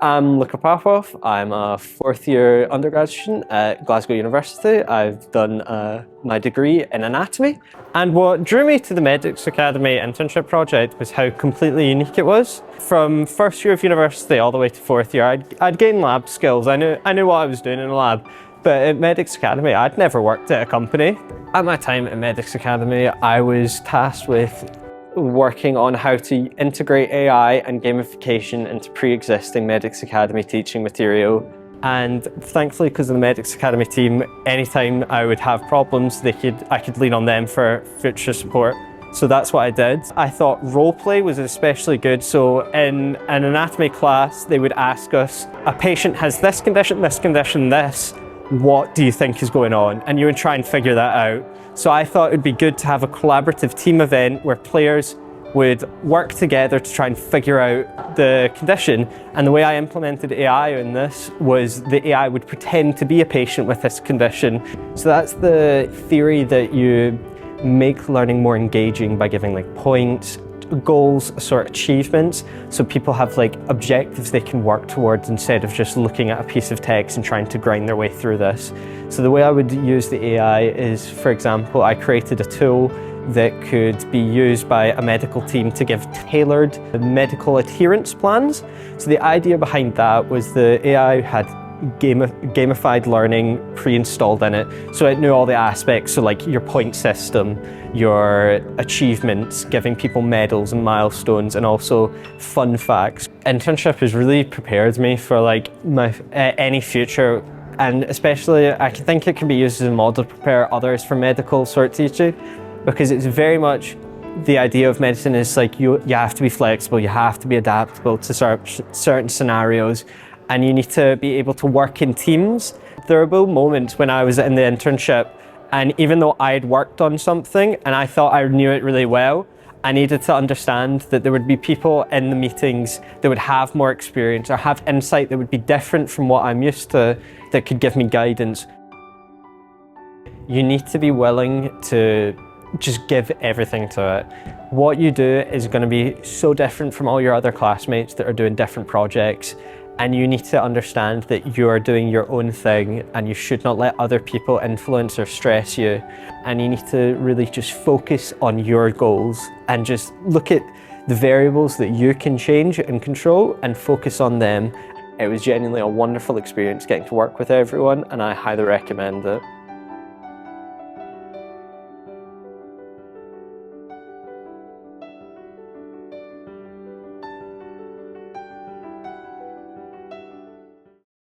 I'm Luca Papoff. I'm a fourth-year undergrad student at Glasgow University. I've done my degree in anatomy. And what drew me to the Medics.Academy Internship project was how completely unique it was. From first year of university all the way to fourth year, I'd gained lab skills. I knew what I was doing in a lab. But at Medics.Academy, I'd never worked at a company. At my time at Medics.Academy, I was tasked with working on how to integrate AI and gamification into pre-existing Medics.Academy teaching material. And thankfully, because of the Medics.Academy team, anytime I would have problems, I could lean on them for future support. So that's what I did. I thought roleplay was especially good. So in an anatomy class, they would ask us, a patient has this condition, this. What do you think is going on? And you would try and figure that out. So I thought it would be good to have a collaborative team event where players would work together to try and figure out the condition. And the way I implemented AI in this was the AI would pretend to be a patient with this condition. So that's the theory that you make learning more engaging by giving like points, goals, sort of achievements, so people have like objectives they can work towards instead of just looking at a piece of text and trying to grind their way through this. So the way I would use the AI is, for example, I created a tool that could be used by a medical team to give tailored medical adherence plans. So the idea behind that was the AI had gamified learning pre-installed in it. So it knew all the aspects, so like your point system, your achievements, giving people medals and milestones, and also fun facts. Internship has really prepared me for like any future, and especially I think it can be used as a model to prepare others for medical sort of teaching, because it's very much the idea of medicine is like you have to be flexible, you have to be adaptable to certain scenarios, and you need to be able to work in teams. There were moments when I was in the internship, and even though I had worked on something and I thought I knew it really well, I needed to understand that there would be people in the meetings that would have more experience or have insight that would be different from what I'm used to, that could give me guidance. You need to be willing to just give everything to it. What you do is going to be so different from all your other classmates that are doing different projects. And you need to understand that you are doing your own thing and you should not let other people influence or stress you. And you need to really just focus on your goals and just look at the variables that you can change and control and focus on them. It was genuinely a wonderful experience getting to work with everyone, and I highly recommend it.